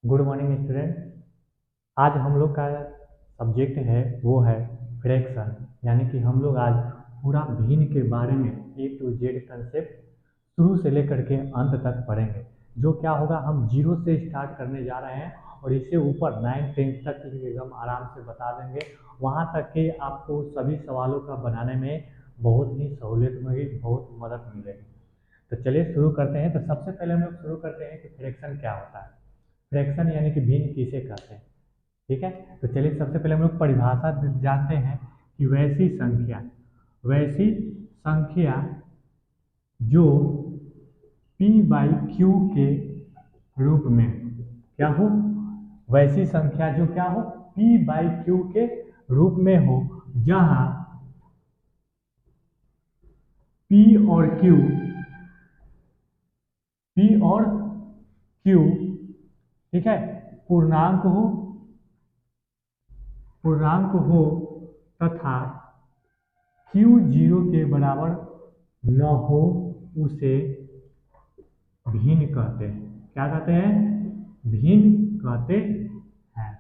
Good morning student. आज हम लोग का सब्जेक्ट है वो है फ्रैक्शन, यानी कि हम लोग आज पूरा भिन्न के बारे में ए टू जेड कंसेप्ट शुरू से लेकर के अंत तक पढ़ेंगे। जो क्या होगा, हम जीरो से स्टार्ट करने जा रहे हैं और इससे ऊपर 9-10 तक एकदम आराम से बता देंगे। वहाँ तक कि आपको सभी सवालों का बनाने में बहुत ही सहूलियत मिलेगी, बहुत मदद मिलेगी। तो चलिए शुरू करते हैं। तो सबसे पहले हम लोग शुरू करते हैं कि फ्रैक्शन क्या होता है। फ्रैक्शन यानी कि भिन्न किसे कहते हैं, ठीक है। तो चलिए सबसे पहले हम लोग परिभाषा जानते हैं कि वैसी संख्या जो p/q के रूप में क्या हो, वैसी संख्या जो क्या हो p/q के रूप में हो, जहां p और q ठीक है पूर्णांक हो तथा q 0 के बराबर न हो, उसे भिन्न कहते हैं। क्या कहते हैं? भिन्न कहते हैं,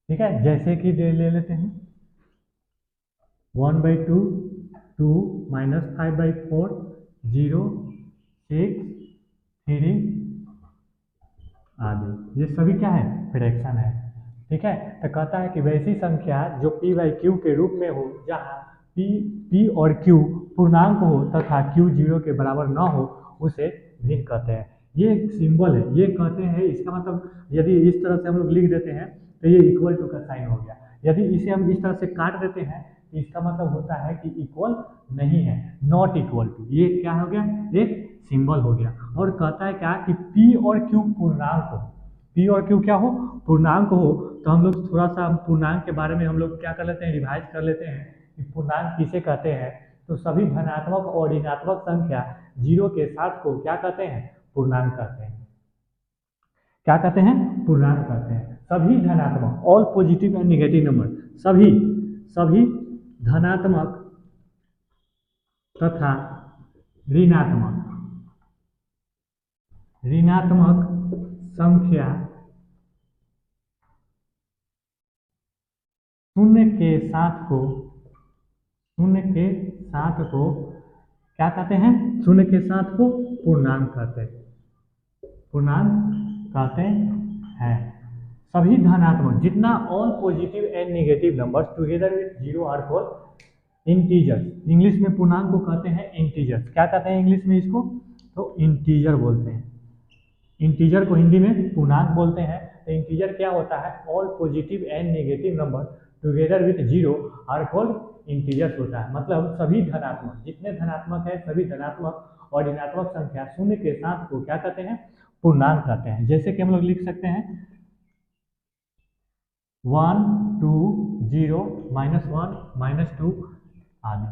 ठीक है। जैसे कि ले लेते हैं 1/2, 2 -5/4, 0, 6, 3 आदि। ये सभी क्या है? फ्रैक्शन है, ठीक है। तो कहता है कि वैसी संख्या जो p/q के रूप में हो, जहाँ p और q पूर्णांक हो तथा q 0 के बराबर न हो, उसे भिन्न कहते हैं। ये एक सिंबल है, ये कहते हैं, इसका मतलब यदि इस तरह से हम लोग लिख देते हैं तो ये इक्वल टू का साइन हो गया। यदि इसे हम इस तरह से काट देते हैं तो इसका मतलब होता है कि इक्वल नहीं है, नॉट इक्वल टू। ये क्या हो गया? एक सिंबल हो गया। और कहता है क्या कि p और q पूर्णांक हो, p और q क्या हो? पूर्णांक हो। तो हम लोग थोड़ा सा पूर्णांक के बारे में हम लोग क्या कर लेते हैं, रिवाइज कर लेते हैं कि पूर्णांक किसे कहते हैं। तो सभी धनात्मक और ऋणात्मक संख्या जीरो के साथ को क्या कहते हैं? पूर्णांक कहते हैं। क्या कहते हैं? पूर्णांक कहते हैं। सभी धनात्मक, all positive and negative number, सभी धनात्मक तथा ऋणात्मक संख्या शून्य के साथ को क्या कहते हैं? शून्य के साथ को पूर्णांक कहते हैं। सभी धनात्मक, जितना all positive and negative numbers together with zero are called integers. English में पूर्णांक को कहते हैं इंटीजर्स। क्या कहते हैं इंग्लिश में इसको? तो इंटीजर बोलते हैं। इंटीजर को हिंदी में पूर्णांक बोलते हैं। तो इंटीजर क्या होता है? All positive and negative number together with zero are called integers होता है। मतलब सभी धनात्मक, जितने धनात्मक है सभी धनात्मक और ऋणात्मक संख्या शून्य के साथ को क्या कहते हैं? पूर्णांक कहते हैं। जैसे कि हम लोग लिख सकते हैं 1, 2, 0, -1, -2 आदि।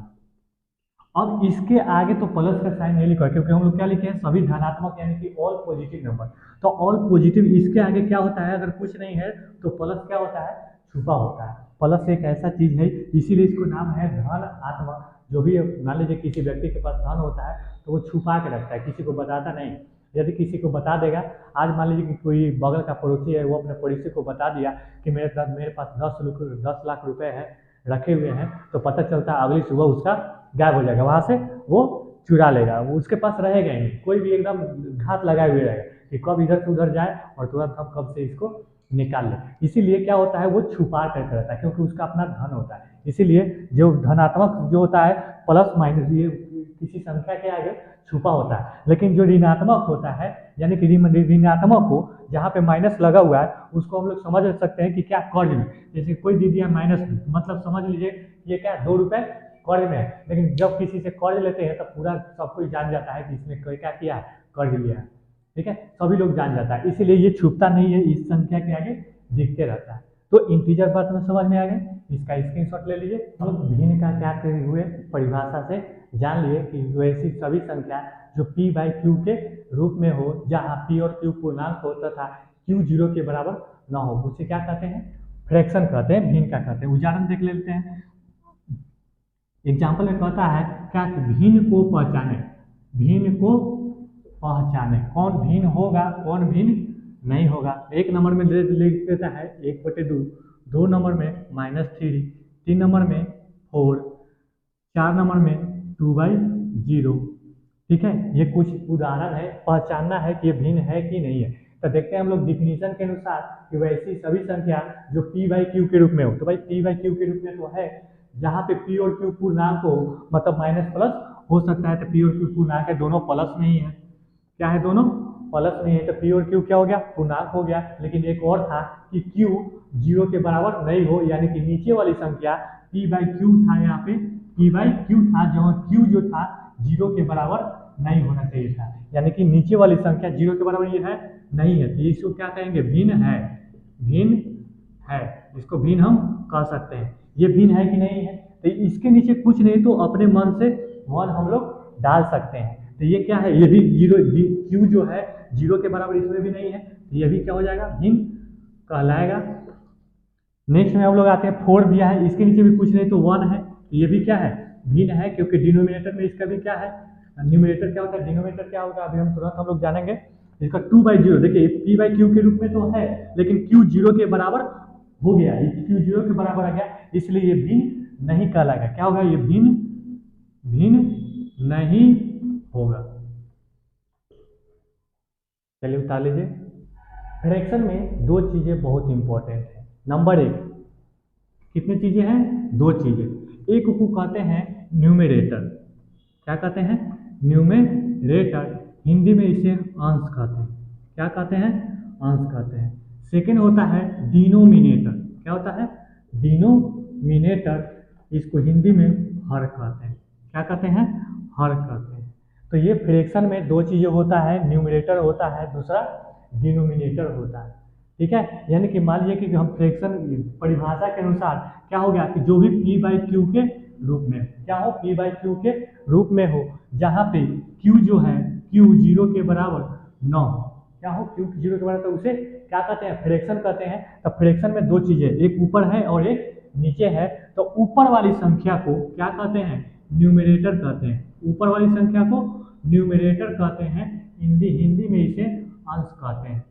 अब इसके आगे तो प्लस का साइन नहीं लिखा, क्योंकि हम लोग क्या लिखे हैं? सभी धनात्मक, यानी कि ऑल पॉजिटिव नंबर। तो ऑल पॉजिटिव, इसके आगे क्या होता है? अगर कुछ नहीं है तो प्लस क्या होता है? छुपा होता है। प्लस एक ऐसा चीज है, इसीलिए इसको नाम है धन आत्मा। जो भी मान लीजिए किसी व्यक्ति के पास धन होता है तो वो छुपा के रखता है, किसी को बताता नहीं। यदि किसी को बता देगा, आज मान लीजिए कि कोई बगल का पड़ोसी है, वो अपने पड़ोसी को बता दिया कि मेरे पास 10 लाख रुपए है रखे हुए हैं, तो पता चलता है अगली सुबह उसका गायब हो जाएगा, वहां से वो चुरा लेगा, वो उसके पास रहेगा ही नहीं। कोई भी एकदम घात लगाए हुए रहेगा कि कब इधर से उधर जाए और तुरंत हम कब से इसको निकाल ले। इसीलिए क्या होता है? वो छुपा करके रहता है, क्योंकि उसका अपना धन होता है। इसीलिए जो धनात्मक जो होता है, प्लस माइनस, ये किसी संख्या के आगे छुपा होता है। लेकिन जो ऋणात्मक होता है, यानी कि ऋणात्मक हो, जहाँ पे माइनस लगा हुआ है, उसको हम लोग समझ सकते हैं कि क्या? कर्ज में। जैसे कोई दे दिया -2, मतलब समझ लीजिए ये क्या? 2 रुपए कर्ज में है। लेकिन जब किसी से कर्ज लेते हैं तब पूरा सब कोई जान जाता है कि इसने क्या किया है? कर्ज लिया है, ठीक है। सभी लोग जान जाता है, इसीलिए ये छुपता नहीं है, इस संख्या के आगे दिखते रहता है। तो इंटीजर बात में समझ में आ गई, इसका स्क्रीनशॉट ले लीजिए। हम लोग भिन्न का क्या करे हुए परिभाषा से जान लिए कि वैसी सभी संख्या जो p/q के रूप में हो, जहाँ p और q पूर्णांक हो तथा q 0 के बराबर न हो, उसे क्या कहते हैं? फ्रैक्शन कहते हैं, भिन्न का कहते हैं। उदाहरण देख लेते हैं। एग्जाम्पल में कहता है क्या कि भिन्न को पहचाने। कौन भिन्न होगा, कौन भिन्न नहीं होगा। एक नंबर में लिख देता है 1/2, 2 नंबर में -3, 3 नंबर में 4, 4 नंबर में 2/0। ठीक है, ये कुछ उदाहरण है, पहचानना है कि ये भिन्न है कि नहीं है। तो देखते हैं हम लोग डिफिनीशन के अनुसार कि वैसी सभी संख्या जो p/q के रूप में हो। तो भाई p/q के रूप में तो है, जहाँ पे p और q पूर्णांक हो, मतलब माइनस प्लस हो सकता है, तो p और q पूर्णांक है, दोनों प्लस नहीं है। क्या है, दोनों प्लस नहीं है, तो p और q क्या हो गया, पूर्णांक हो गया। लेकिन एक और था कि q 0 के बराबर नहीं हो, यानी कि नीचे वाली संख्या p/q था, यहाँ पे p/q था, जहाँ q जो था 0 के बराबर नहीं होना चाहिए था, यानी कि नीचे वाली संख्या 0 के बराबर ये है नहीं है, तो इसको क्या कहेंगे, भिन्न है। भिन्न है, इसको भिन्न हम कह सकते हैं। ये भिन्न है कि नहीं है, तो इसके नीचे कुछ नहीं, तो अपने मन से 1 हम लोग डाल सकते हैं। तो ये क्या है, ये भी 0, q जो है 0 के बराबर इसमें भी नहीं है, तो ये भी क्या हो जाएगा, भिन्न कहलाएगा। नेक्स्ट में हम लोग आते हैं 4 दिया है, इसके नीचे भी कुछ नहीं, तो 1 है, तो ये भी क्या है, भिन्न है, क्योंकि डिनोमिनेटर में इसका भी क्या है, न्यूमरेटर क्या होता है, डिनोमिनेटर क्या होगा, अभी हम तुरंत हम लोग जानेंगे। इसका 2/0, देखिए p/q के रूप में तो है, लेकिन q 0 के बराबर हो गया, q 0 के बराबर आ गया, इसलिए ये भिन्न नहीं कहलाएगा। क्या होगा, ये भिन्न नहीं होगा। चलिए उतार लीजिए। फ्रैक्शन में 2 चीजें बहुत इंपॉर्टेंट है। नंबर 1, कितनी चीजें हैं, 2 चीजें। एक को कहते हैं न्यूमरेटर, क्या कहते हैं, न्यूमरेटर, हिंदी में इसे अंश कहते हैं। क्या कहते हैं, अंश कहते हैं। सेकेंड होता है डिनोमिनेटर, क्या होता है, डिनोमिनेटर, इसको हिंदी में हर कहते हैं। क्या कहते हैं, हर कहते हैं। तो ये फ्रैक्शन में 2 चीजें होता है, न्यूमरेटर होता है, दूसरा डिनोमिनेटर होता है। ठीक है, यानी कि मान लीजिए कि हम फ्रैक्शन परिभाषा के अनुसार क्या हो गया कि जो भी p/q के रूप में, क्या हो, p/q के रूप में हो, जहाँ पे q जो है q 0 के बराबर न हो, क्या हो, q 0 के बराबर, तो उसे क्या कहते हैं, फ्रैक्शन कहते हैं। तो फ्रैक्शन में 2 चीजें, एक ऊपर है और एक नीचे है। तो ऊपर वाली संख्या को क्या कहते हैं, न्यूमरेटर कहते हैं। ऊपर वाली संख्या को न्यूमरेटर कहते हैं, हिंदी में इसे अंश कहते हैं।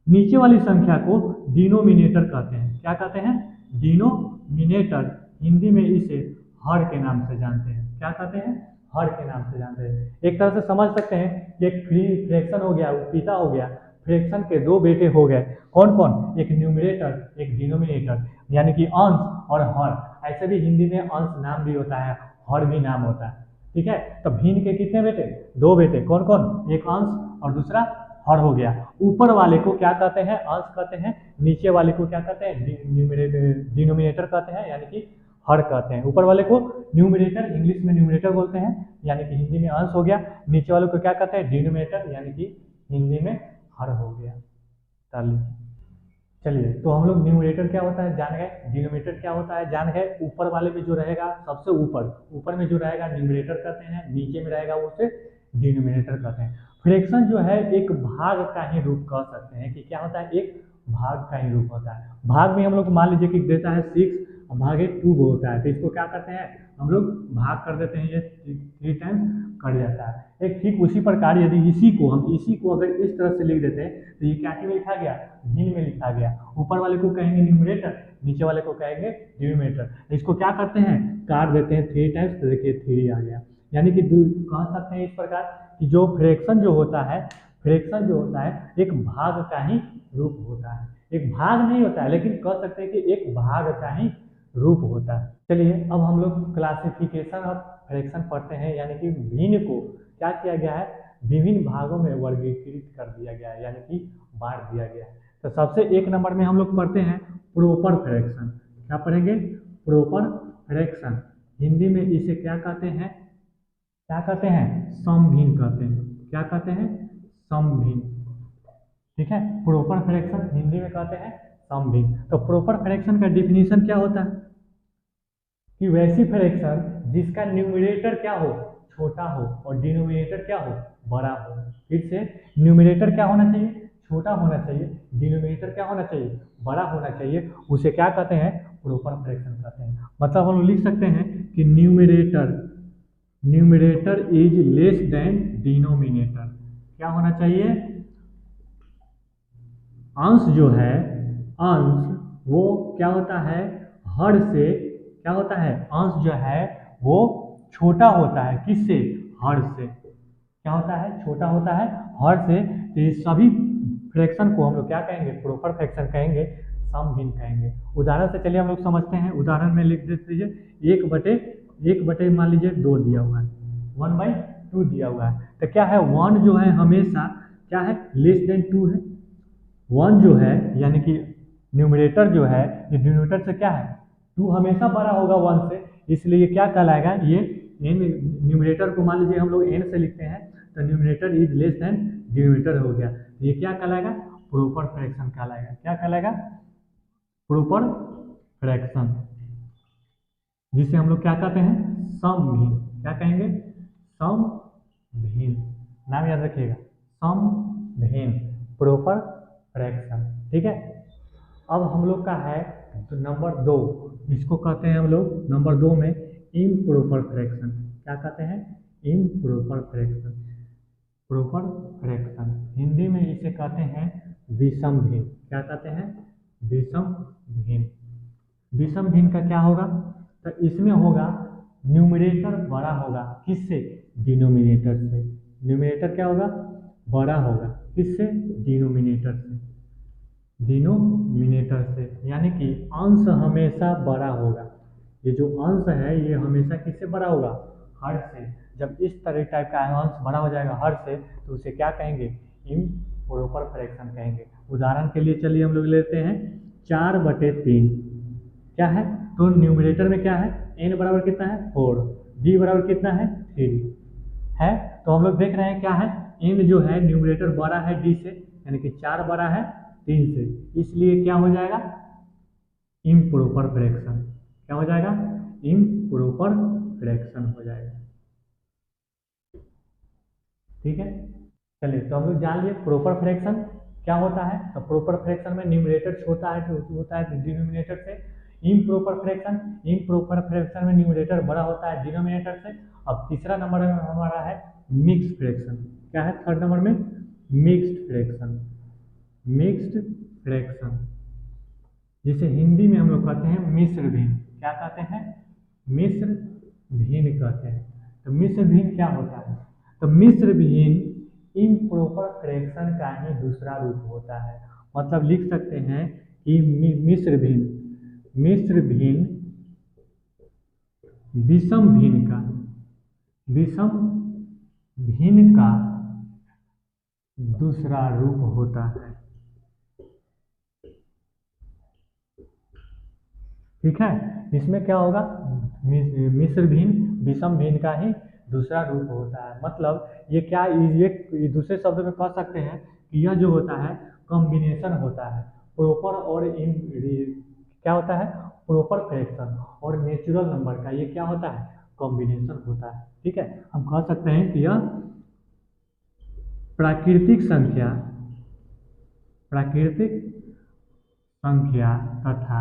नीचे वाली संख्या को डिनोमिनेटर कहते हैं। क्या कहते हैं, डिनोमिनेटर, हिंदी में इसे हर के नाम से जानते हैं। क्या कहते हैं, हर के नाम से जानते हैं। एक तरह से समझ सकते हैं कि एक फ्रैक्शन हो गया, पिता हो गया, फ्रैक्शन के 2 बेटे हो गए, कौन कौन, एक न्यूमरेटर एक डिनोमिनेटर, यानी कि अंश और हर। ऐसे भी हिंदी में अंश नाम भी होता है, हर भी नाम होता है। ठीक है, तो भिन्न के कितने बेटे, 2 बेटे, कौन कौन, एक अंश और दूसरा हर हो गया। ऊपर वाले को क्या कहते हैं, अंश कहते हैं, नीचे वाले को क्या कहते हैं, डिनोमिनेटर कहते हैं, यानी कि हर कहते हैं। ऊपर वाले को न्यूमरेटर, इंग्लिश में न्यूमरेटर बोलते हैं, यानी कि हिंदी में अंश हो गया। नीचे वाले को क्या कहते हैं, डिनोमिनेटर, यानी कि हिंदी में हर हो गया। चलिए, तो हम लोग न्यूमरेटर क्या होता है जान गए, डिनोमिनेटर क्या होता है जान गए। ऊपर वाले में जो रहेगा, सबसे ऊपर में जो रहेगा न्यूमरेटर कहते हैं, नीचे में रहेगा उसे डिनोमिनेटर कहते हैं। फ्रैक्शन जो है एक भाग का ही रूप कह सकते हैं, कि क्या होता है, एक भाग का ही रूप होता है। भाग में हम लोग मान लीजिए कि देता है 6 और भागे 2 होता है, तो इसको क्या करते हैं, हम लोग भाग कर देते हैं, ये 3 टाइम्स कट जाता है। एक ठीक उसी प्रकार यदि इसी को अगर इस तरह से लिख देते हैं, तो ये क्या में लिखा गया, भिन्न में लिखा गया। ऊपर वाले को कहेंगे न्यूमरेटर, नीचे वाले को कहेंगे डिनोमिनेटर। इसको क्या करते हैं, काट देते हैं 3 टाइम्स, तो देखिए 3 आ गया। यानी कि कह सकते हैं इस प्रकार कि जो फ्रैक्शन जो होता है एक भाग का ही रूप होता है। एक भाग नहीं होता है, लेकिन कह सकते हैं कि एक भाग का ही रूप होता है। चलिए, अब हम लोग क्लासिफिकेशन ऑफ फ्रैक्शन पढ़ते हैं, यानी कि भिन्न को क्या किया गया है, विभिन्न भागों में वर्गीकृत कर दिया गया है, यानी कि बांट दिया गया है। तो सबसे 1 नंबर में हम लोग पढ़ते हैं प्रॉपर फ्रैक्शन। क्या पढ़ेंगे, प्रॉपर फ्रैक्शन, हिंदी में इसे क्या कहते हैं, समभिन्न कहते हैं। क्या कहते हैं, समभिन्न। ठीक है, प्रॉपर फ्रैक्शन हिंदी में कहते हैं समभिन्न। तो प्रॉपर फ्रैक्शन का डिफिनीशन क्या होता है, कि वैसी फ्रैक्शन जिसका न्यूमरेटर क्या हो, छोटा हो, और डिनोमिनेटर क्या हो, बड़ा हो। फिर से, न्यूमरेटर क्या होना चाहिए, छोटा होना चाहिए, डिनोमिनेटर क्या होना चाहिए, बड़ा होना चाहिए, उसे क्या कहते हैं, प्रॉपर फ्रैक्शन कहते हैं। मतलब हम लिख सकते हैं कि numerator is less than denominator. क्या होना चाहिए, अंश जो है, अंश वो क्या होता है, हर से क्या होता है, अंश जो है वो छोटा होता है, किससे, हर से, क्या होता है, छोटा होता है हर से। तो ये सभी फ्रैक्शन को हम लोग क्या कहेंगे, प्रॉपर फ्रैक्शन कहेंगे, समभिन्न कहेंगे। उदाहरण से चलिए हम लोग समझते हैं। उदाहरण में लिख दीजिए, एक बटे मान लीजिए 2 दिया हुआ है, 1/2 दिया हुआ है। तो क्या है, 1 जो है हमेशा क्या है, लेस देन 2 है। 1 जो है यानी कि न्यूमरेटर जो है, ये डिनोमिनेटर से क्या है, 2 हमेशा बड़ा होगा 1 से, इसलिए क्या कहलाएगा, ये n, न्यूमरेटर को मान लीजिए हम लोग n से लिखते हैं, तो numerator is less than denominator हो गया। तो ये क्या कहलाएगा, प्रॉपर फ्रैक्शन कहलाएगा। क्या कहलाएगा, प्रॉपर फ्रैक्शन, जिसे हम लोग क्या कहते हैं, समभिन्न। क्या कहेंगे, समभिन्न, नाम याद रखिएगा, समभिन्न, प्रॉपर फ्रैक्शन। ठीक है। अब हम लोग का है तो नंबर 2, इसको कहते हैं हम लोग नंबर 2 में इम्प्रॉपर फ्रैक्शन। क्या कहते हैं, improper fraction, proper fraction, Hindi में इसे कहते हैं विषम भिन्न। क्या कहते हैं, विषम भिन्न। विषम भिन्न का क्या होगा, तो इसमें होगा न्यूमरेटर बड़ा होगा, किससे, डिनोमिनेटर से। न्यूमरेटर क्या होगा, बड़ा होगा, किससे, डिनोमिनेटर से, डिनोमिनेटर से, यानी कि अंश हमेशा बड़ा होगा। ये जो अंश है ये हमेशा किससे बड़ा होगा, हर से। जब इस तरह टाइप का अंश बड़ा हो जाएगा हर से, तो उसे क्या कहेंगे, इम्प्रॉपर फ्रैक्शन कहेंगे। उदाहरण के लिए चलिए हम लोग लेते हैं 4/3, क्या है, तो न्यूमरेटर में क्या है, n बराबर कितना है 4, d बराबर कितना है 3 है। तो हम लोग देख रहे हैं क्या है, n जो है न्यूमरेटर बड़ा है d से, यानी कि 4 बड़ा है 3 से, इसलिए क्या हो जाएगा, इम्प्रॉपर फ्रैक्शन। क्या हो जाएगा, इम्प्रॉपर फ्रैक्शन हो जाएगा। ठीक है। चलिए तो हम लोग जान लिए प्रॉपर फ्रैक्शन क्या होता है। तो प्रॉपर फ्रैक्शन में न्यूमरेटर छोटा है होता है डिनोमिनेटर से। इम्प्रॉपर फ्रैक्शन में न्यूमरेटर बड़ा होता है डिनोमिनेटर से। अब तीसरा नंबर में हमारा है मिक्स्ड फ्रैक्शन। क्या है थर्ड नंबर में, मिक्स्ड फ्रैक्शन। मिक्स्ड फ्रैक्शन जिसे हिंदी में हम लोग कहते हैं मिश्र भिन्न। क्या कहते हैं, मिश्र भिन्न कहते हैं। तो मिश्र भिन्न क्या होता है, तो मिश्र भिन्न इम्प्रॉपर फ्रैक्शन का ही दूसरा रूप होता है। मतलब लिख सकते हैं कि मिश्र भिन्न विषम भिन्न का दूसरा रूप होता है। ठीक है, इसमें क्या होगा, मिश्र भिन्न विषम भिन्न का ही दूसरा रूप होता है। मतलब ये क्या, ये दूसरे शब्द में कह सकते हैं कि यह जो होता है कॉम्बिनेशन होता है प्रॉपर और क्या होता है, प्रॉपर फ्रैक्शन और नेचुरल नंबर का, ये क्या होता है, कॉम्बिनेशन होता है। ठीक है, हम कह सकते हैं कि यह प्राकृतिक संख्या तथा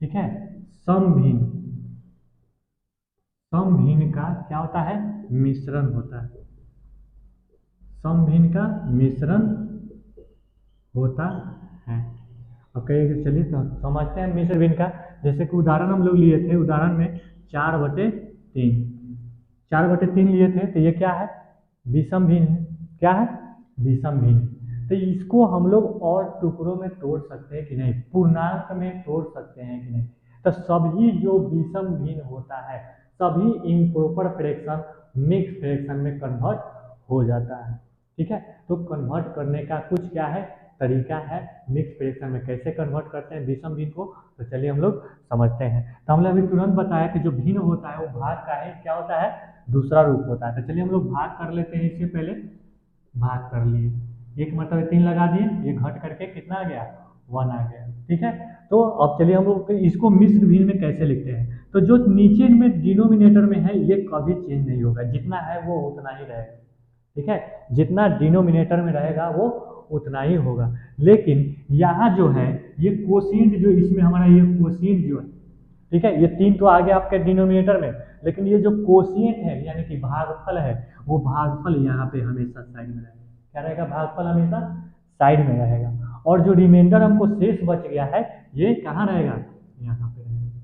ठीक है समभिन्न का क्या होता है, मिश्रण होता है। समभिन्न का मिश्रण होता है। अब कहिए, चलिए तो समझते हैं मिश्र भिन्न का। जैसे कि उदाहरण हम लोग लिए थे, उदाहरण में 4/3 लिए थे, तो ये क्या है, विषम भिन्न है। क्या है, विषम भिन्न। तो इसको हम लोग और टुकड़ों में तोड़ सकते हैं कि नहीं, पूर्णांक में तोड़ सकते हैं कि नहीं। तो सभी जो विषम भिन्न होता है सभी इम्प्रॉपर फ्रैक्शन मिक्स फ्रैक्शन में कन्वर्ट हो जाता है। ठीक है, तो कन्वर्ट करने का कुछ क्या है, तरीका है। मिक्स फ्रैक्शन में कैसे कन्वर्ट करते हैं विषम भिन्न को, तो चलिए हम लोग समझते हैं। तो हमने अभी तुरंत बताया कि जो भिन्न होता है वो भाग का है, क्या होता है, दूसरा रूप होता है। तो चलिए हम लोग भाग कर लेते हैं। इससे पहले भाग कर लिए, एक मतलब 3 लगा दिए, ये घट करके कितना आ गया, 1 आ गया। ठीक है, तो अब चलिए हम लोग इसको मिश्र भिन्न में कैसे लिखते हैं। तो जो नीचे में डिनोमिनेटर में है ये कभी चेंज नहीं होगा, जितना है वो उतना ही रहेगा। ठीक है, जितना डिनोमिनेटर में रहेगा वो उतना ही होगा। लेकिन यहाँ जो है ये कोशिएंट, जो इसमें हमारा ये कोशिएंट जो है, ठीक है, ये 3 तो आ गया आपके डिनोमिनेटर में, लेकिन ये जो कोशिएंट है यानी कि भागफल है, वो भागफल यहाँ पे हमेशा साइड में रहेगा। क्या रहेगा, भागफल हमेशा साइड में रहेगा। और जो रिमाइंडर हमको शेष बच गया है ये कहाँ रहेगा, यहाँ पे रहेगा।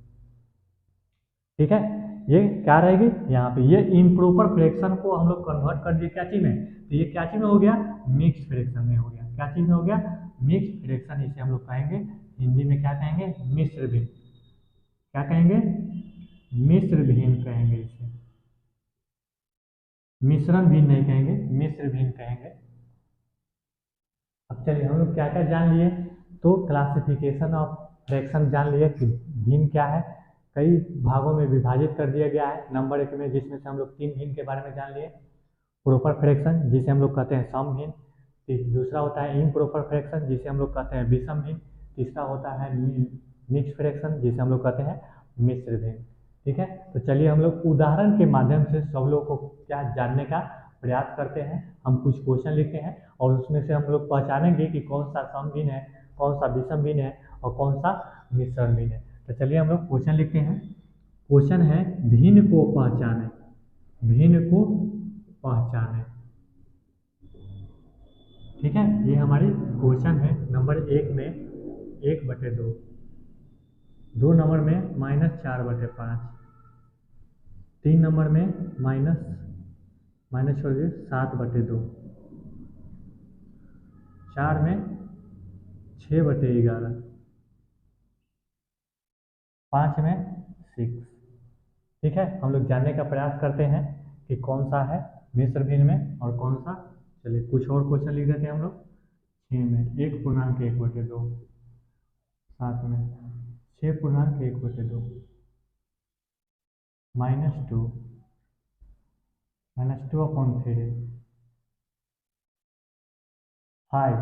ठीक है, ये क्या रहेगी यहाँ पे, ये इम्प्रॉपर फ्रैक्शन को हम लोग कन्वर्ट कर दिए क्या चीज में, तो ये क्या चीज में हो गया, मिक्स फ्रैक्शन में हो गया। क्या चीज में हो गया, मिक्स फ्रैक्शन। इसे हम लोग कहेंगे हिंदी में क्या कहेंगे, मिश्र भिन्न। क्या कहेंगे, मिश्र भिन्न कहेंगे इसे, मिश्रण भिन्न नहीं कहेंगे, मिश्र भिन्न कहेंगे। अब चलिए हम लोग क्या क्या जान लिए, तो क्लासिफिकेशन ऑफ फ्रैक्शन जान लिए कि भिन्न क्या है, कई भागों में विभाजित कर दिया गया है नंबर 1 में, जिसमें से हम लोग 3 भिन्न के बारे में जान लिए। प्रॉपर फ्रैक्शन जिसे हम लोग कहते हैं सम भिन्न, दूसरा होता है इम्प्रॉपर फ्रैक्शन जिसे हम लोग कहते हैं विषम भिन्न, तीसरा होता है मिक्स फ्रैक्शन जिसे हम लोग कहते हैं मिश्र भिन्न। ठीक है, तो चलिए हम लोग उदाहरण के माध्यम से सब लोग को क्या जानने का प्रयास करते हैं। हम कुछ क्वेश्चन लिखते हैं और उसमें से हम लोग पहचानेंगे कि कौन सा सम भिन्न है, कौन सा विषम भिन्न है और कौन सा मिश्रण भिन्न है। तो चलिए हम लोग क्वेश्चन लिखते हैं। क्वेश्चन है भिन्न को पहचाने, भिन्न को पहचाने। ठीक है, ये हमारी क्वेश्चन है नंबर 1 में 1/2, 2 नंबर में -4/5, 3 नंबर में माइनस छोड़िए 7/2, 4 में 6/11, 5 में 6। ठीक है, हम लोग जानने का प्रयास करते हैं कि कौन सा है मिश्र भिन्न में और कौन सा। चलिए कुछ और क्वेश्चन लिख देते हैं हम लोग। 6 में 1/1/2, 7 में 6/1/2, -2, -2/3, 5,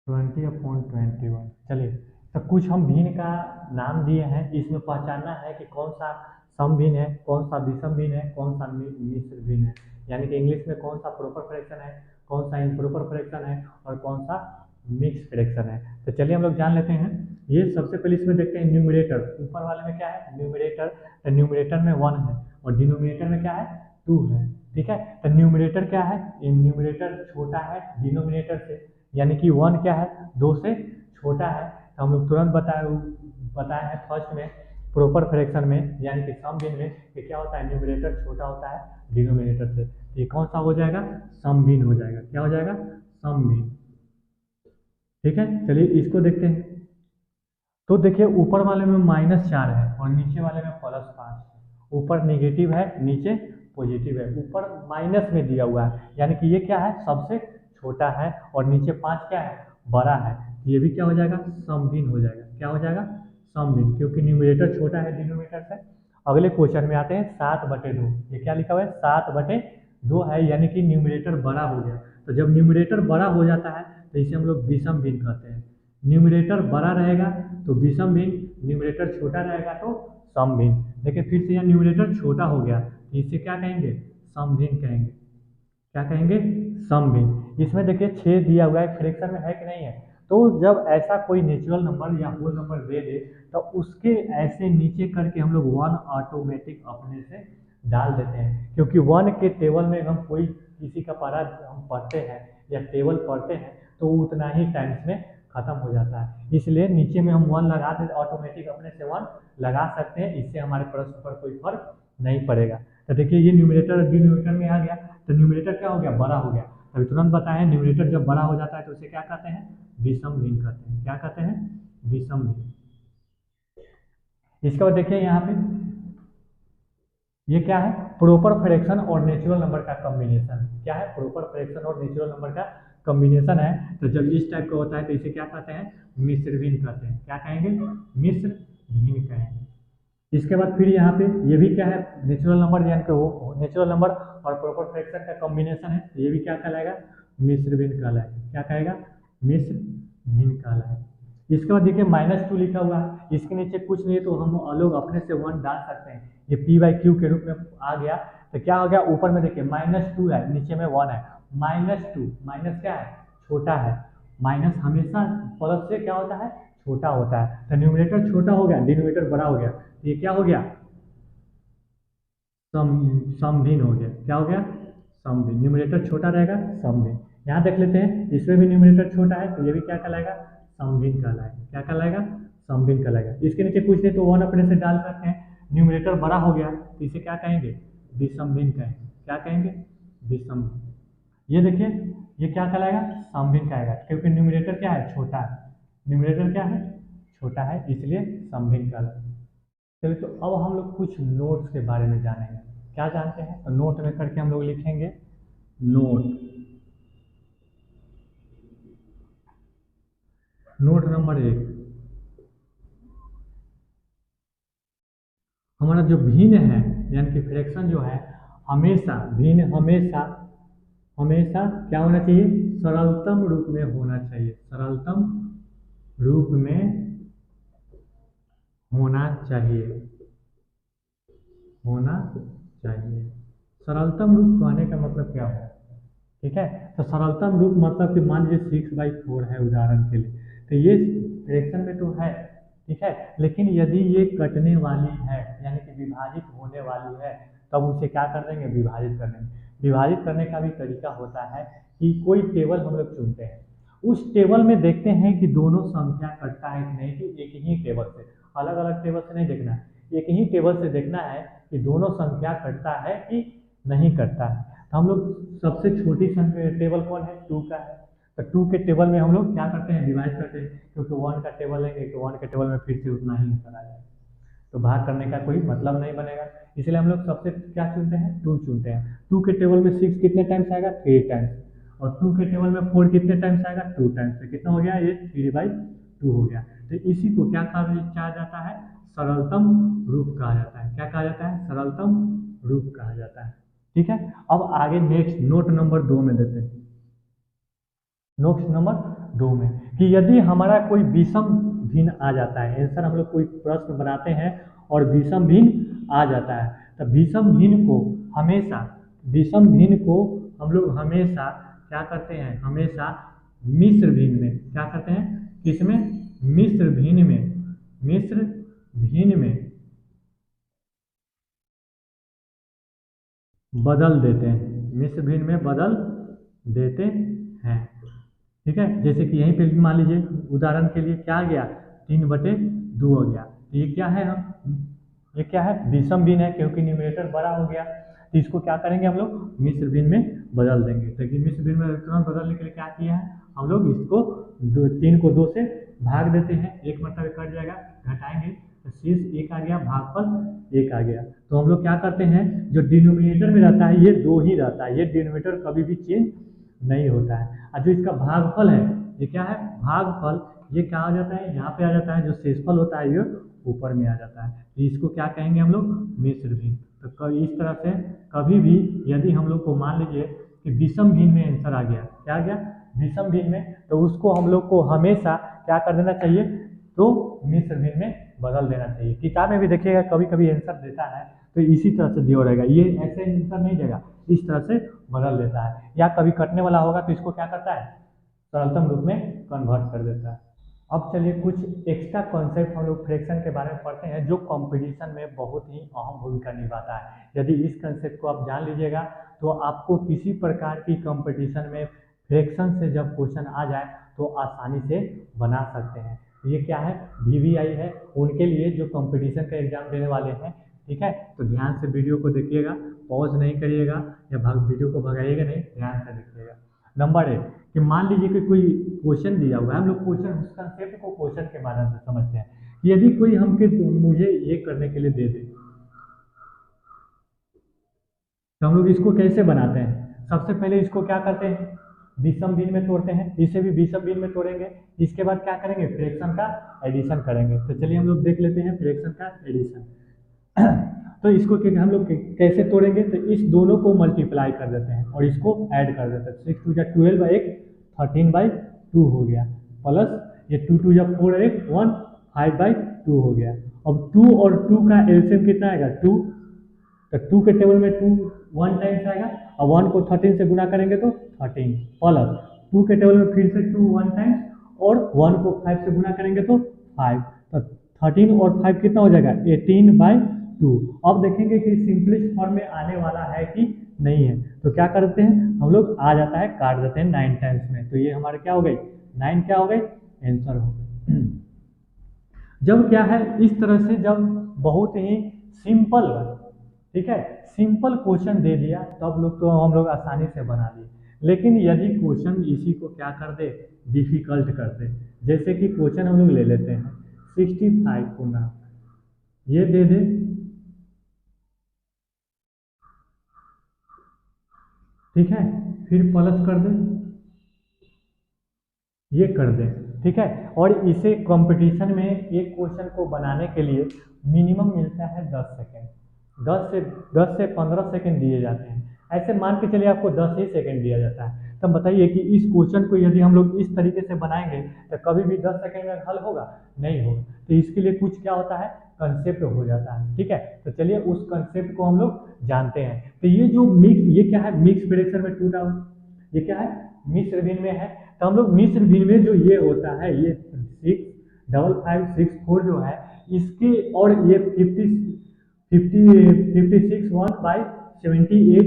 20/21। चलिए, तो कुछ हम भिन्न का नाम दिए हैं, इसमें पहचानना है कि कौन सा सम भिन्न है, कौन सा विषम भिन्न है, कौन सा मिश्र भिन्न है। यानी कि इंग्लिश में कौन सा प्रॉपर फ्रैक्शन है, कौन सा इम्प्रॉपर फ्रैक्शन है और कौन सा मिक्स फ्रैक्शन है। तो चलिए हम लोग जान लेते हैं। ये सबसे पहले इसमें देखते हैं न्यूमरेटर, ऊपर वाले में क्या है न्यूमरेटर, तो न्यूमरेटर में 1 है और डिनोमिनेटर में क्या है 2 है। ठीक है, तो न्यूमरेटर क्या है, न्यूमरेटर छोटा है डिनोमिनेटर से, यानी कि 1 क्या है 2 से छोटा है। तो हम लोग तुरंत बताए हैं फर्स्ट में प्रॉपर फ्रैक्शन में यानी कि सम भिन्न में कि क्या होता है, न्यूमरेटर छोटा होता है डिनोमिनेटर से। ये कौन सा हो जाएगा, सम भिन्न हो जाएगा। क्या हो जाएगा, सम भिन्न। ठीक है, चलिए इसको देखते हैं। तो देखिए ऊपर वाले में -4 है और नीचे वाले में +5 है। ऊपर नेगेटिव है नीचे पॉजिटिव है, ऊपर माइनस में दिया हुआ है, यानी कि ये क्या है सबसे छोटा है और नीचे 5 क्या है बड़ा है। ये भी क्या हो जाएगा, सम भिन्न हो जाएगा। क्या हो जाएगा, सम भिन्न, क्योंकि न्यूमरेटर छोटा है डिनोमिनेटर से। अगले क्वेश्चन में आते हैं 7/2। ये क्या लिखा हुआ है 7/2 है, यानी कि न्यूमरेटर बड़ा हो गया। तो जब न्यूमरेटर बड़ा हो जाता है तो इसे हम लोग विषम भिन्न कहते हैं। न्यूमरेटर बड़ा रहेगा तो विषम भिन्न, न्यूमरेटर छोटा रहेगा तो सम भिन्न। देखिए फिर से यहाँ न्यूमरेटर छोटा हो गया तो इसे क्या कहेंगे, सम भिन्न कहेंगे। क्या कहेंगे, सम भिन्न। इसमें देखिए 6 दिया हुआ है, फ्रैक्शन में है कि नहीं है। तो जब ऐसा कोई नेचुरल नंबर या होल नंबर दे दे तो उसके ऐसे नीचे करके हम लोग 1 ऑटोमेटिक अपने से डाल देते हैं, क्योंकि 1 के टेबल में हम कोई किसी का पारा हम पढ़ते हैं या टेबल पढ़ते हैं तो उतना ही टाइम्स में खत्म हो जाता है। इसलिए नीचे में हम 1 लगा देते, ऑटोमेटिक अपने से 1 लगा सकते हैं। इससे हमारे प्रश्न पर कोई फर्क नहीं पड़ेगा। तो देखिए ये न्यूमरेटर डिनोमिनेटर में आ गया, तो न्यूमरेटर क्या हो गया, बड़ा हो गया। अभी तुरंत बताएं न्यूमरेटर जब बड़ा हो जाता है तो उसे क्या कहते हैं, विषम भिन्न कहते हैं। क्या कहते हैं, विषम भिन्न। इसके बाद देखिए यहाँ पे ये क्या है, प्रॉपर फ्रैक्शन और नेचुरल नंबर का कॉम्बिनेशन। क्या है, प्रॉपर फ्रैक्शन और नेचुरल नंबर का कॉम्बिनेशन है। तो जब इस टाइप का होता है तो इसे क्या कहते हैं, मिश्र भिन्न कहते हैं। क्या कहेंगे, मिश्र भिन्न कहेंगे। इसके बाद फिर यहाँ पे ये भी क्या है, नेचुरल नंबर, यानी कि वो नेचुरल नंबर और प्रॉपर फ्रैक्शन का कॉम्बिनेशन है। ये भी क्या कहलाएगा, मिश्र भिन्न कहलाएगा। क्या कहेगा, मिश्र भिन्न कहलाएगा। इसके बाद देखिए -2 लिखा हुआ है, इसके नीचे कुछ नहीं है तो हम लोग अपने से 1 डाल सकते हैं। ये P/Q के रूप में आ गया तो क्या हो गया, ऊपर में देखिए -2 है नीचे में 1 है। -2 माइनस क्या है, छोटा है। माइनस हमेशा प्लस से क्या होता है, छोटा होता है। तो न्यूमरेटर छोटा हो गया, डिनोमिनेटर बड़ा हो गया, ये क्या हो गया, सम भिन्न हो गया। क्या हो गया, सम भिन्न, न्यूमरेटर छोटा रहेगा सम भिन्न। यहाँ देख लेते हैं, इसमें भी न्यूमरेटर छोटा है तो ये भी क्या कहलाएगा, सम भिन्न कहलाएगा। क्या कहलाएगा, सम भिन्न कहलाएगा। इसके नीचे पूछते तो 1 अपने से डाल सकते हैं। न्यूमरेटर बड़ा हो गया तो इसे क्या कहेंगे, विषम भिन्न कहेंगे। क्या कहेंगे, विषम भिन्न। ये देखिए, ये क्या कहलाएगा, सम भिन्न कहेगा, क्योंकि न्यूमरेटर क्या है, छोटा है। न्यूमरेटर क्या है, छोटा है, इसलिए सम भिन्न कहलाएगा। चलिए, तो अब हम लोग कुछ नोट्स के बारे में जानेंगे। क्या जानते हैं, तो नोट में करके हम लोग लिखेंगे नोट। नोट नंबर 1, हमारा जो भिन्न है यानी कि फ्रैक्शन जो है, हमेशा भिन्न हमेशा क्या होना चाहिए, सरलतम रूप में होना चाहिए। सरलतम रूप में होना चाहिए, होना चाहिए। सरलतम रूप कहने का मतलब क्या है, ठीक है। तो सरलतम रूप मतलब कि मान लीजिए 6/4 है उदाहरण के लिए, तो ये फ्रैक्शन में तो है, ठीक है, लेकिन यदि ये कटने वाली है यानी कि विभाजित होने वाली है, तब उसे क्या कर देंगे, विभाजित कर देंगे। विभाजित करने का भी तरीका होता है कि कोई टेबल हम लोग चुनते हैं, उस टेबल में देखते हैं कि दोनों संख्या कटता है कि नहीं, कि एक ही टेबल से, अलग अलग टेबल से नहीं देखना है, एक ही टेबल से देखना है कि दोनों संख्या कटता है कि नहीं कटता है। तो हम लोग सबसे छोटी संख्या टेबल कौन है, 2 का है, तो 2 के टेबल में हम लोग क्या करते हैं, डिवाइड करते हैं, क्योंकि 1 का टेबल लेंगे तो 1 के टेबल में फिर से उतना ही आंसर आ जाएगा, तो भाग करने का कोई मतलब नहीं बनेगा। इसलिए हम लोग सबसे क्या चुनते हैं, 2 चुनते हैं। 2 के टेबल में 6 कितने टाइम्स आएगा, 3 टाइम्स, और 2 के टेबल में 4 कितने टाइम्स आएगा, 2 टाइम्स। तो कितना हो गया, ये 3/2 हो गया। तो इसी को क्या कहा जाता है, सरलतम रूप कहा जाता है। क्या कहा जाता है, सरलतम रूप कहा जाता है, ठीक है। अब आगे नेक्स्ट नोट नंबर 2 में देते हैं। नोट नंबर 2 में कि यदि हमारा कोई विषम भिन्न आ जाता है, आंसर हम लोग कोई प्रश्न बनाते हैं और विषम भिन्न आ जाता है, तो विषम भिन्न को हम लोग हमेशा क्या करते हैं, हमेशा मिश्र भिन्न में क्या करते हैं, किसमें, मिश्र भिन्न में बदल देते हैं, मिश्र भिन्न में बदल देते हैं, ठीक है। जैसे कि यहीं पे मान लीजिए उदाहरण के लिए क्या आ गया, 3/2 हो गया, तो ये क्या है, ये क्या है, विषम भिन्न है, क्योंकि न्यूमरेटर बड़ा हो गया, तो इसको क्या करेंगे हम लोग, मिश्र भिन्न में बदल देंगे। तो मिश्र भिन्न में तुरंत बदलने के लिए क्या किया है, हम लोग इसको 3 को 2 से भाग देते हैं, एक मतलब कट जाएगा, घटाएंगे तो शेष 1 आ गया, भागफल 1 आ गया। तो हम लोग क्या करते हैं, जो डिनोमिनेटर में रहता है ये 2 ही रहता है, ये डिनोमिनेटर कभी भी चेंज नहीं होता है। और जो इसका भागफल है, ये क्या है, भागफल, ये क्या आ जाता है, यहाँ पे आ जाता है, जो शेषफल होता है ये ऊपर में आ जाता है, तो इसको क्या कहेंगे हम लोग, मिश्र भिन्न। तो इस तरह से कभी भी यदि हम लोग को मान लीजिए कि विषम भिन्न में आंसर आ गया, क्या आ गया, विषम भिन्न में, तो उसको हम लोग को हमेशा क्या कर देना चाहिए, तो मिश्र भिन्न में बदल देना चाहिए। किताब में भी देखिएगा कभी कभी आंसर देता है तो इसी तरह से दिया रहेगा, ये ऐसे आंसर नहीं देगा, इस तरह से बदल देता है, या कभी कटने वाला होगा तो इसको क्या करता है, सरलतम रूप में कन्वर्ट कर देता है। अब चलिए कुछ एक्स्ट्रा कॉन्सेप्ट हम लोग फ्रैक्शन के बारे में पढ़ते हैं, जो कंपटीशन में बहुत ही अहम भूमिका निभाता है। यदि इस कंसेप्ट को आप जान लीजिएगा तो आपको किसी प्रकार की कंपटीशन में फ्रैक्शन से जब क्वेश्चन आ जाए तो आसानी से बना सकते हैं। ये क्या है, VVI है, उनके लिए जो कंपटीशन का एग्जाम देने वाले हैं, ठीक है। तो ध्यान से वीडियो को देखिएगा, पॉज नहीं करिएगा या वीडियो को भगाइएगा नहीं, ध्यान से देखिएगा। नंबर 1 कि मान लीजिए कि कोई क्वेश्चन दिया हुआ है, हम लोग क्वेश्चन उस कंसेप्ट को क्वेश्चन के माध्यम से समझते हैं। यदि कोई मुझे ये करने के लिए दे दे तो हम लोग इसको कैसे बनाते हैं, सबसे पहले इसको क्या करते हैं, विषम भिन्न में तोड़ते हैं, इसे भी विषम भिन्न में तोड़ेंगे, इसके बाद क्या करेंगे, फ्रैक्शन का एडिशन करेंगे। तो चलिए हम लोग देख लेते हैं फ्रैक्शन का एडिशन। तो इसको हम लोग कैसे तोड़ेंगे, तो इस दोनों को मल्टीप्लाई कर देते हैं और इसको ऐड कर देते हैं, 6 2 12 1 13/2 हो गया, प्लस ये 2 2 4 1 1 5/2 हो गया। अब 2 और 2 का एलसीएम कितना आएगा, 2, तो 2 के टेबल में 2 1 टाइम्स आएगा, और 1 को 13 से गुना करेंगे तो 13, प्लस 2 के टेबल में फिर से 2 1 टाइम्स और 1 को 5 से गुना करेंगे तो 5, तो 13 और 5 कितना हो जाएगा, 18/2। अब देखेंगे कि सिंपलेस्ट फॉर्म में आने वाला है कि नहीं है, तो क्या करते हैं हम लोग, आ जाता है काट देते हैं 9 टाइम्स में, तो ये हमारे क्या हो गई 9 क्या हो गई आंसर हो गई। जब क्या है इस तरह से जब बहुत ही सिंपल, ठीक है, सिंपल क्वेश्चन दे दिया तब लोग तो हम लोग आसानी से बना लिए, लेकिन यदि क्वेश्चन इसी को क्या कर दे डिफिकल्ट कर दे, जैसे कि क्वेश्चन हम लोग ले लेते हैं 65 पूर्णांक ये दे दे, ठीक है, फिर प्लस कर दे, ये कर दे, ठीक है, और इसे कंपटीशन में एक क्वेश्चन को बनाने के लिए मिनिमम मिलता है 10 सेकेंड, 10 से 15 सेकेंड दिए जाते हैं, ऐसे मान के चलिए आपको 10 ही सेकेंड दिया जाता है, तब बताइए कि इस क्वेश्चन को यदि हम लोग इस तरीके से बनाएंगे तो कभी भी 10 सेकेंड में हल होगा, नहीं होगा, तो इसके लिए कुछ क्या होता है कंसेप्ट हो जाता है, ठीक है, तो चलिए उस कंसेप्ट को हम लोग जानते हैं। तो ये जो मिक्स, ये क्या है मिक्स फ्रैक्शन में टूटा हुआ, ये क्या है मिश्र भिन्न में है, तो हम लोग मिश्र भिन्न में जो ये होता है ये 65564 जो है इसके, और ये 56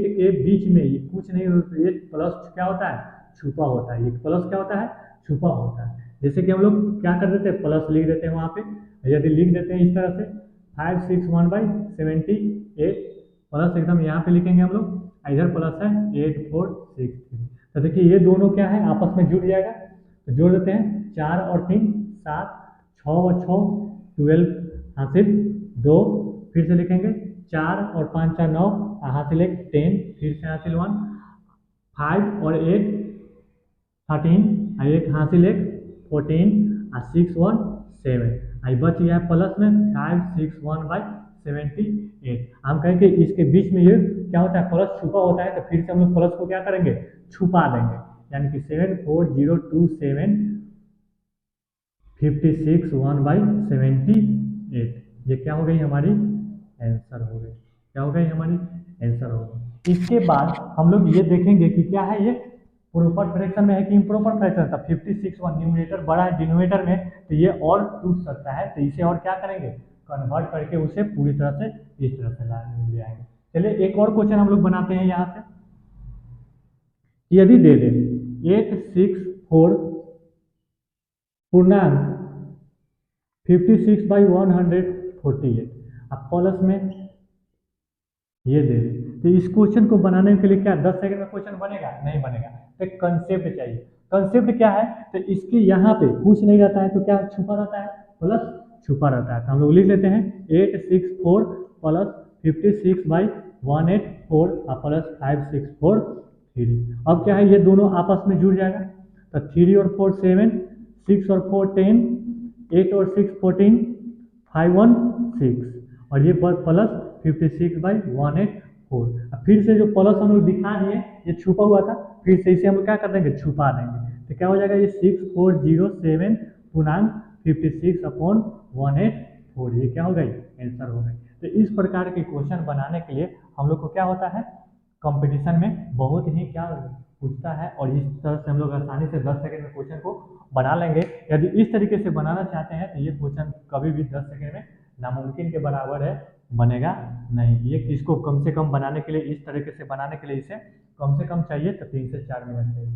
के बीच में ये कुछ नहीं होता, ये प्लस क्या होता है छुपा होता है, ये प्लस क्या होता है छुपा होता है, जैसे कि हम लोग क्या कर देते हैं प्लस लिख देते हैं वहां पे, यदि लिख देते हैं इस तरह से 561/78 प्लस एकदम यहाँ पे लिखेंगे हम लोग, इधर प्लस है 8463, तो देखिए ये दोनों क्या है आपस में जुड़ जाएगा, तो जोड़ देते हैं 4 और 3 7, 6 और 6 12 हासिल 2, फिर से लिखेंगे 4 और 5 4 9 हासिल 1 10, फिर से हासिल 1 5 और 8 13 एक हासिल 1 14 और 6 1 7, आई बच गया प्लस में 561/78, हम कहेंगे इसके बीच में ये क्या होता है प्लस छुपा होता है, तो फिर से हम लोग प्लस को क्या करेंगे छुपा देंगे, यानी कि 74027 56(1/78), ये क्या हो गई हमारी आंसर हो गई, क्या हो गई हमारी आंसर हो गई। इसके बाद हम लोग ये देखेंगे कि क्या है ये प्रॉपर फ्रैक्शन में है कि इम्प्रॉपर फ्रैक्शन था, 56(1) न्यूमरेटर बड़ा है डिनोमिनेटर में, तो ये और टूट सकता है, तो इसे और क्या करेंगे कन्वर्ट करके उसे पूरी तरह से इस तरह से ले आएंगे। चलिए एक और क्वेश्चन हम लोग बनाते हैं यहाँ से, यदि दे दे 864 पूर्णांक 56/148 अब प्लस में ये दे दे, तो इस क्वेश्चन को बनाने के लिए क्या 10 सेकंड में क्वेश्चन बनेगा, नहीं बनेगा, तो एक कंसेप्ट चाहिए, कंसेप्ट क्या है, तो इसके यहाँ पे कुछ नहीं रहता है तो क्या छुपा रहता है प्लस छुपा रहता है, तो हम लोग लिख लेते हैं 864 प्लस 56/184 और प्लस 5643, अब क्या है ये दोनों आपस में जुड़ जाएगा, तो 3 और 4 7, 6 और 4 10, 8 और 6 14, 5 1 6, और ये प्लस 56/184, फिर से जो प्लस हम लोग दिखा दिए ये छुपा हुआ था, फिर से इसे हम क्या कर देंगे छुपा देंगे, तो क्या हो जाएगा ये 6407 पूर्णांक 56/184, ये क्या हो गई आंसर हो गई। तो इस प्रकार के क्वेश्चन बनाने के लिए हम लोग को क्या होता है कंपटीशन में बहुत ही क्या पूछता है, और इस तरह से हम लोग आसानी से 10 सेकंड में क्वेश्चन को बना लेंगे। यदि इस तरीके से बनाना चाहते हैं तो ये क्वेश्चन कभी भी 10 सेकंड में नामुमकिन के बराबर है, बनेगा नहीं, ये इसको कम से कम बनाने के लिए, इस तरीके से बनाने के लिए इसे कम से कम चाहिए तो 3 से 4 मिनट चाहिए।